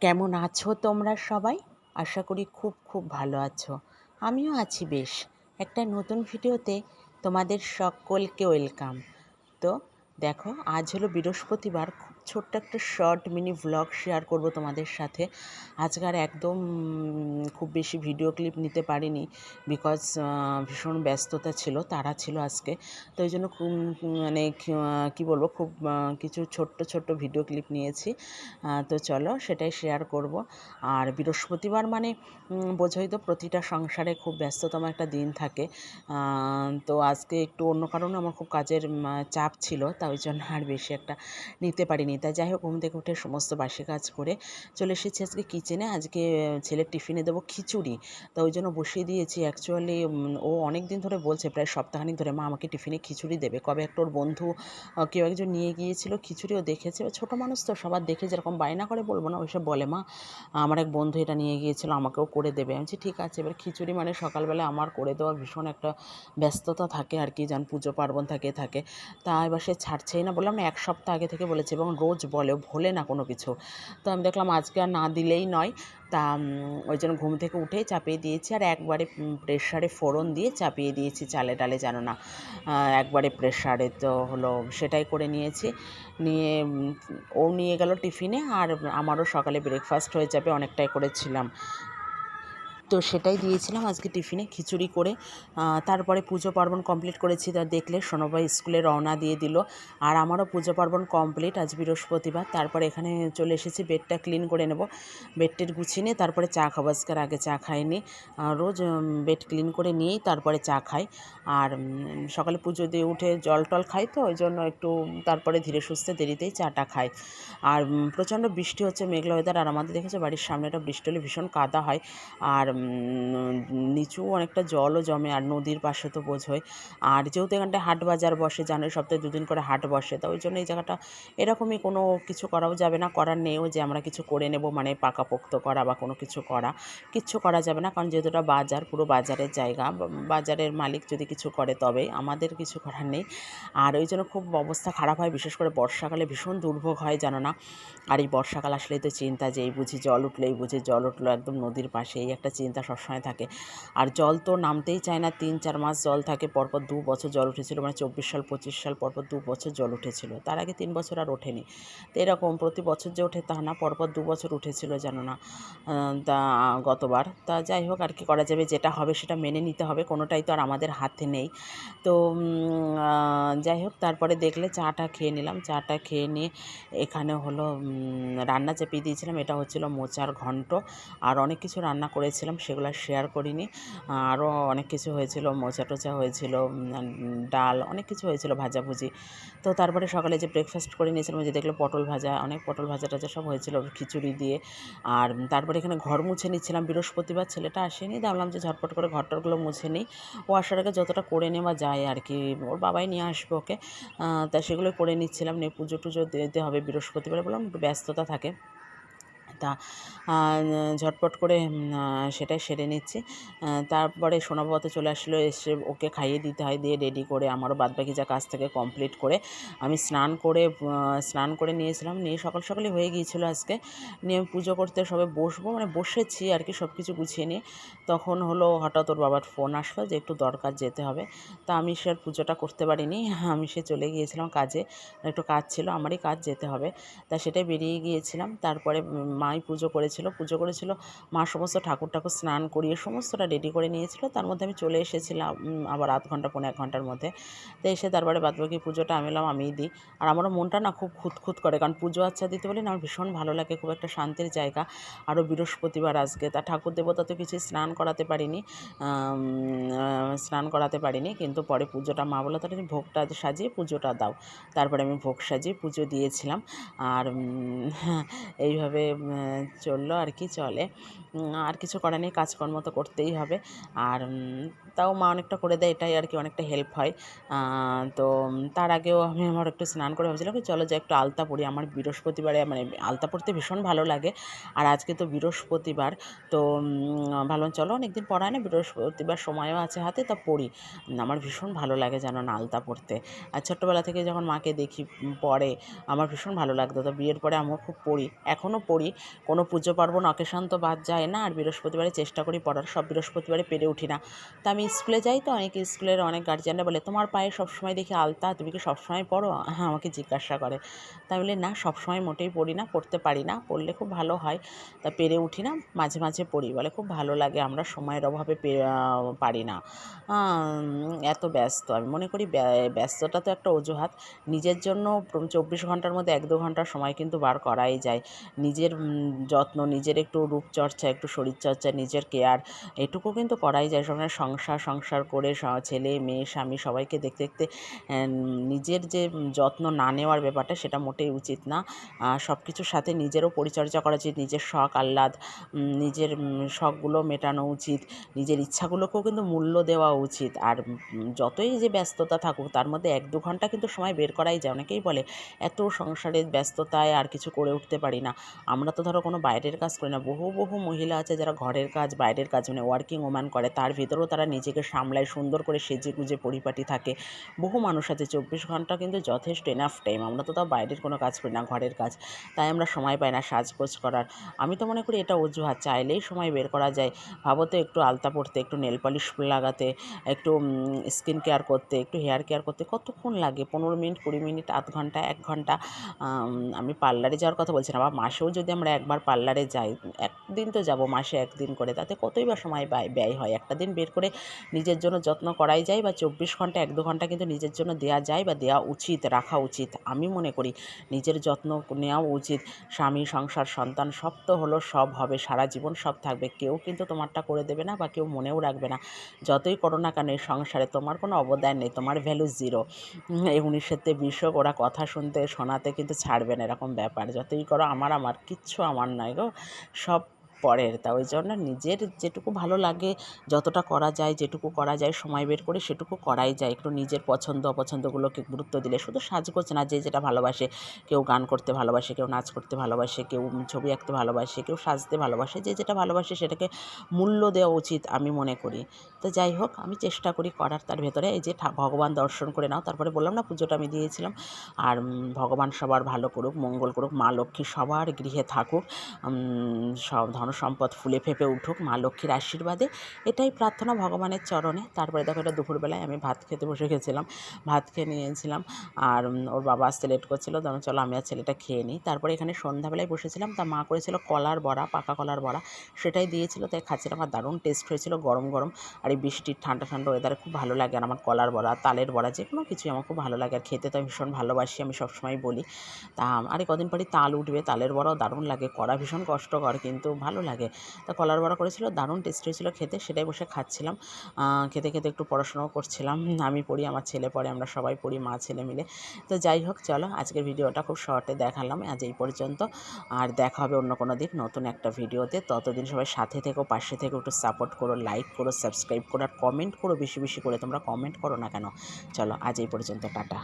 কেমন আছো তোমরা সবাই? আশা করি খুব খুব ভালো আছো। আমিও আছি বেশ। একটা নতুন ভিডিওতে তোমাদের সকলকে ওয়েলকাম। তো দেখো, আজ হলো বৃহস্পতিবার। খুব ছোট্ট একটা শর্ট মিনি ভ্লগ শেয়ার করব তোমাদের সাথে। আজকাল একদম খুব বেশি ভিডিও ক্লিপ নিতে পারিনি, বিকজ ভীষণ ব্যস্ততা ছিল, তাড়া ছিল আজকে। তো এই জন্য খুব মানে কী বলবো, খুব কিছু ছোট্ট ছোট্ট ভিডিও ক্লিপ নিয়েছি। তো চলো সেটাই শেয়ার করব। আর বৃহস্পতিবার মানে বোঝোই তো, প্রতিটা সংসারে খুব ব্যস্ততম একটা দিন থাকে। তো আজকে একটু অন্য কারণে আমার খুব কাজের চাপ ছিল, তা ওই জন্য আর বেশি একটা নিতে পারিনি। তাই যাই হোক, ঘুম থেকে উঠে সমস্ত বাসি কাজ করে চলে এসেছি আজকে কিচেনে। আজকে ছেলের টিফিনে দেবো খিচুড়ি, তো ওই জন্য বসিয়ে দিয়েছি। অ্যাকচুয়ালি ও অনেক দিন ধরে বলছে, প্রায় সপ্তাহখানিক ধরে, মা আমাকে টিফিনে খিচুড়ি দেবে। কবে একটা ওর বন্ধু কেউ একজন নিয়ে গিয়েছিল খিচুড়ি, ও দেখেছে। ছোটো মানুষ তো, সবার দেখে যেরকম বায়না করে, বলবো না, ওইসব বলে, মা আমার এক বন্ধু এটা নিয়ে গিয়েছিল, আমাকেও করে দেবে। আমি বলছি ঠিক আছে। এবার খিচুড়ি মানে সকালবেলা আমার করে দেওয়া ভীষণ একটা ব্যস্ততা থাকে আর কি, যেন পুজো পার্বণ থাকে। তা এবার সে ছাড়ছেই না। বললাম না, এক সপ্তাহ আগে থেকে বলেছে এবং রোজ বলে, ভোলে না কোনো কিছু। তো আমি দেখলাম আজকে আর না দিলেই নয়। তা ওই জন্য ঘুম থেকে উঠেই চাপিয়ে দিয়েছি, আর একবারে প্রেশারে ফোড়ন দিয়ে চাপিয়ে দিয়েছি, চালে ডালে যেন না, একবারে প্রেশারে। তো হলো সেটাই করে নিয়েছি। নিয়ে ও নিয়ে গেল টিফিনে, আর আমারও সকালে ব্রেকফাস্ট হয়ে যাবে, অনেকটাই করেছিলাম। তো সেটাই দিয়েছিলাম আজকে টিফিনে, খিচুড়ি করে। তারপরে পুজো পার্বণ কমপ্লিট করেছি। তা দেখলে সোনবাই স্কুলে রওনা দিয়ে দিল, আর আমারও পুজো পার্বণ কমপ্লিট। আজ বৃহস্পতিবার। তারপরে এখানে চলে এসেছি, বেডটা ক্লিন করে নেব। বেডটেড গুছিয়ে নিয়ে তারপরে চা খাবো। আজকের আগে চা খাইনি, রোজ বেড ক্লিন করে নিয়েই তারপরে চা খাই। আর সকালে পুজো দিয়ে উঠে জল টল খাই, তো ওই জন্য একটু তারপরে ধীরে সুস্থে দেরিতেই চাটা খাই। আর প্রচণ্ড বৃষ্টি হচ্ছে, মেঘলা ওয়েদার। আর আমাদের দেখেছো বাড়ির সামনেটা বৃষ্টি হলে ভীষণ কাদা হয়, আর নিচু অনেকটা জলও জমে, আর নদীর পাশে তো বোঝোই। আর যেহেতু এখানটায় হাট বাজার বসে, জানোই সপ্তাহে 2 দিন করে হাট বসে, তো ওই জন্য এই জায়গাটা এরকমই, কোনো কিছু করাও যাবে না, করার নেও যে আমরা কিছু করে নেব, মানে পাকাপোক্ত করা বা কোনো কিছু করা, কিচ্ছু করা যাবে না। কারণ যেহেতু এটা বাজার, পুরো বাজারের জায়গা, বাজারের মালিক যদি কিছু করে তবে, আমাদের কিছু করার নেই। আর ওই জন্য খুব অবস্থা খারাপ হয়, বিশেষ করে বর্ষাকালে ভীষণ দুর্ভোগ হয়, জানো না। আর এই বর্ষাকাল আসলেই তো চিন্তা, যে এই বুঝি জল উঠলো, এই বুঝি জল উঠলো একদম নদীর পাশে, এই একটা চিন্তা সবসময় থাকে। আর জল তো নামতেই চায় না, 3-4 মাস জল থাকে, পরপর 2 বছর জল উঠেছিল, মানে 24 সাল 25 সাল পরপর 2 বছর জল উঠেছিল, তার আগে 3 বছর আর ওঠেনি। তো এরকম প্রতি বছর যে ওঠে তা না, পরপর 2 বছর উঠেছিল, জানো না, তা গতবার। তা যাই হোক, আর কি করা যাবে, যেটা হবে সেটা মেনে নিতে হবে, কোনোটাই তো আর আমাদের হাতে নেই। তো যাই হোক, তারপরে দেখলে চাটা খেয়ে নিলাম। চাটা খেয়ে নিয়ে এখানে হলো রান্না চাপিয়ে দিয়েছিলাম। এটা হচ্ছিল মোচার ঘন্ট, আর অনেক কিছু রান্না করেছিলাম, সেগুলো শেয়ার করিনি। আরও অনেক কিছু হয়েছিল, মোচা টোচা হয়েছিল, ডাল, অনেক কিছু হয়েছিল, ভাজাভুজি। তো তারপরে সকালে যে ব্রেকফাস্ট করে নিয়েছিলাম, যে দেখলো পটল ভাজা, অনেক পটল ভাজা টাজা সব হয়েছিল খিচুড়ি দিয়ে। আর তারপরে এখানে ঘর মুছে নিচ্ছিলাম, বৃহস্পতিবার, ছেলেটা আসেনি, ভাবলাম যে ঝটপট করে ঘরটরগুলো মুছে নিই। ও আসার আগে যতটা করে নেওয়া যায় আর কি, ওর বাবাই নিয়ে আসবে ওকে। তা সেগুলো করে নিচ্ছিলাম। নিয়ে পুজো টুজো দিতে হবে বৃহস্পতিবার, বললাম একটু ব্যস্ততা থাকে, তা ঝটপট করে সেটাই সেরে নিচ্ছি। তারপরে সোনাবাবা তো চলে আসলো, এসে ওকে খাইয়ে দিতে হয়, দিয়ে রেডি করে আমারও বাদবাকি যা কাজ থেকে কমপ্লিট করে আমি স্নান করে নিয়েছিলাম। নিয়ে সকাল সকালই হয়ে গিয়েছিলো আজকে। নিয়ে পুজো করতে সবে বসবো, মানে বসেছি আর কি, সব কিছু গুছিয়ে নিয়ে। তখন হলো হঠাৎ ওর বাবার ফোন আসলো যে একটু দরকার, যেতে হবে। তা আমি সে আর পুজোটা করতে পারিনি, আমি চলে গিয়েছিলাম কাজে, একটু কাজ ছিল, আমারই কাজ, যেতে হবে। তা সেটাই বেরিয়ে গিয়েছিলাম। তারপরে মাই পুজো করেছিল। মা সমস্ত ঠাকুর স্নান করিয়ে সমস্তটা রেডি করে নিয়েছিল। তার মধ্যে আমি চলে এসেছিলাম, আবার আধ ঘন্টা পৌনে 1 ঘন্টার মধ্যে। তো এসে তারপরে বাদবাকি পুজোটা আমিই দিই। আর আমারও মনটা না খুব খুঁতখুত করে, কারণ পুজো আচ্ছা দিতে বলি না, আমার ভীষণ ভালো লাগে, খুব একটা শান্তির জায়গা। আরও বৃহস্পতিবার আজকে, তা ঠাকুর দেবতা তো কিছু স্নান করাতে পারিনি, কিন্তু পরে পুজোটা মা বললো, তাহলে ভোগটা সাজিয়ে পুজোটা দাও। তারপরে আমি ভোগ সাজিয়ে পুজো দিয়েছিলাম। আর এইভাবে চললো আর কি, চলে। আর কিছু করার নেই, কাজকর্ম তো করতেই হবে। আর তাও মা অনেকটা করে দেয়, এটাই আর কি অনেকটা হেল্প হয়। তো তার আগেও আমি আমার একটু স্নান করে ভাবছিলাম কি চলো যে একটু আলতা পরি। আমার বৃহস্পতিবারে মানে আলতা পরতে ভীষণ ভালো লাগে, আর আজকে তো বৃহস্পতিবার, তো ভাবলাম চলো অনেকদিন পড়া হয় না, বৃহস্পতিবার সময়ও আছে হাতে, তা পড়ি। আমার ভীষণ ভালো লাগে জানো না আলতা পরতে। আর ছোট্টোবেলা থেকে যখন মাকে দেখি পরে আমার ভীষণ ভালো লাগতো, তো বিয়ের পরে আমিও খুব পড়ি, এখনও পড়ি। কোনো পুজো পার্বণ অকেশন তো বাদ যায় না, আর বৃহস্পতিবারে চেষ্টা করি পড়ার, সব বৃহস্পতিবারে পেরে উঠি না। তা আমি স্কুলে যাই, তো অনেক স্কুলের অনেক গার্জিয়ানরা বলে তোমার পায়ে সবসময় দেখি আলতা, তুমি কি সবসময় পড়ো? হ্যাঁ, আমাকে জিজ্ঞাসা করে। তাই বলে না, সবসময় মোটেই পড়ি না, পড়তে পারি না, পড়লে খুব ভালো হয়, তা পেরে উঠি না, মাঝে মাঝে পড়ি, বলে খুব ভালো লাগে, আমরা সময়ের অভাবে পারি না, এত ব্যস্ত। আমি মনে করি ব্যস্ততা তো একটা অজুহাত, নিজের জন্য 24 ঘন্টার মধ্যে 1-2 ঘন্টার সময় কিন্তু বার করাই যায়। নিজের যত্ন, নিজের একটু রূপচর্চা, একটু শরীরচর্চা, নিজের কেয়ার, এটুকু কিন্তু করাই যায়। সবসময় সংসার করে ছেলে মেয়ে স্বামী সবাইকে দেখতে দেখতে নিজের যে যত্ন না নেওয়ার ব্যাপারটা, সেটা মোটেই উচিত না। সব কিছুর সাথে নিজেরও পরিচর্যা করা উচিত, নিজের শখ আহ্লাদ, নিজের শখগুলো মেটানো উচিত, নিজের ইচ্ছাগুলোকেও কিন্তু মূল্য দেওয়া উচিত। আর যতই যে ব্যস্ততা থাকুক তার মধ্যে 1-2 ঘন্টা কিন্তু সময় বের করাই যায়। অনেকেই বলে এত সংসারের ব্যস্ততায় আর কিছু করে উঠতে পারি না। আমরা তো ধরো কোনো বাইরের কাজ করি না, বহু মহিলা আছে যারা ঘরের কাজ, বাইরের কাজ, মানে ওয়ার্কিং ওম্যান করে, তার ভিতরেও তারা নিজেকে সামলায়, সুন্দর করে সেজে গুজে পরিপাটি থাকে। বহু মানুষ আছে, 24 ঘন্টা কিন্তু যথেষ্ট এনাফ টাইম। আমরা তো তাও বাইরের কোনো কাজ করি না, ঘরের কাজ, তাই আমরা সময় পাই না সাজগোজ করার। আমি তো মনে করি এটা অজুহাত, চাইলেই সময় বের করা যায়। ভাবো তো, একটু আলতা পরতে, একটু নেল পলিশ লাগাতে, একটু স্কিন কেয়ার করতে, একটু হেয়ার কেয়ার করতে কতক্ষণ লাগে? 15 মিনিট, 20 মিনিট, আধ ঘন্টা, 1 ঘন্টা। আমি পার্লারে যাওয়ার কথা বলছি না, বা মাসেও যদি আমরা একবার পার্লারে যাই, একদিন তো যাব, মাসে 1 দিন করে, তাতে কতই বা সময় ব্যয় হয়? একটা দিন বের করে নিজের জন্য যত্ন করাই যায়, বা 24 ঘন্টা 1-2 ঘন্টা কিন্তু নিজের জন্য দেওয়া যায়, বা দেওয়া উচিত, রাখা উচিত। আমি মনে করি নিজের যত্ন নেওয়াও উচিত। স্বামী, সংসার, সন্তান সব তো হলো, সব হবে, সারা জীবন সব থাকবে, কেউ কিন্তু তোমারটা করে দেবে না, বা কেউ মনেও রাখবে না। যতই করো না কেন এই সংসারে তোমার কোনো অবদান নেই, তোমার ভ্যালু জিরো। এই 19-তে 20 হোক, ওরা কথা শোনাতে কিন্তু ছাড়বে না, এরকম ব্যাপার। যতই করো আমার কিচ্ছু আমার নয় গো, সব পরের। তা ওই জন্য নিজের যেটুকু ভালো লাগে, যতটা করা যায়, যেটুকু করা যায় সময় বের করে সেটুকু করাই যায়। একটু নিজের পছন্দ অপছন্দগুলোকে গুরুত্ব দিলে, শুধু সাজগোজ না, যে যেটা ভালোবাসে, কেউ গান করতে ভালোবাসে, কেউ নাচ করতে ভালোবাসে, কেউ ছবি আঁকতে ভালোবাসে, কেউ সাজতে ভালোবাসে, যে যেটা ভালোবাসে সেটাকে মূল্য দেওয়া উচিত আমি মনে করি। তো যাই হোক, আমি চেষ্টা করি করার। তার ভেতরে এই যে ভগবান দর্শন করে নাও, তারপরে বললাম না পুজোটা আমি দিয়েছিলাম। আর ভগবান সবার ভালো করুক, মঙ্গল করুক, মা লক্ষ্মী সবার গৃহে থাকুক, সব ধন সম্পদ ফুলে ফেঁপে উঠুক মা লক্ষ্মীর আশীর্বাদে, এটাই প্রার্থনা ভগবানের চরণে। তারপরে দেখো, এটা দুপুরবেলায় আমি ভাত খেতে বসে গেছিলাম, ভাত খেয়ে নিয়েছিলাম। আর ওর বাবা আসতে লেট করছিলো, তখন চলো আমি আর ছেলেটা খেয়ে নিই। তারপরে এখানে সন্ধ্যাবেলায় বসেছিলাম, তা মা করেছিল কলার বড়া, পাকা কলার বড়া, সেটাই দিয়েছিল, তাই খাচ্ছিলাম। আর দারুণ টেস্ট হয়েছিল, গরম গরম। আর এই বৃষ্টির ঠান্ডা ওয়েদারে খুব ভালো লাগে। আর আমার কলার বড়া, তালের বড়া, যে কোনো কিছুই আমার খুব ভালো লাগে, আর খেতে তো আমি ভীষণ ভালোবাসি, আমি সবসময় বলি। তা আরে কদিন পরই তাল উঠবে, তালের বড়াও দারুণ লাগে, করা ভীষণ কষ্টকর কিন্তু ভালো লাগে। তা কলার বড়া করেছিল, দারুণ টেস্ট হয়েছিল খেতে, সেটাই বসে খাচ্ছিলাম। খেতে খেতে একটু পড়াশোনাও করছিলাম। আমি পড়ি, আমার ছেলে পড়ে, আমরা সবাই পড়ি, মা ছেলে মিলে। তো যাই হোক, চলো আজকের ভিডিওটা খুব শর্টে দেখালাম, আজ এই পর্যন্ত। আর দেখা হবে অন্য কোনো দিন নতুন একটা ভিডিওতে। ততদিন সবাই সাথে থেকো, পাশে থেকো, একটু সাপোর্ট করো, লাইক করো, সাবস্ক্রাইব করো, আর কমেন্ট করো, বেশি বেশি করে। তোমরা কমেন্ট করো না কেন? চলো আজ এই পর্যন্ত, টাটা।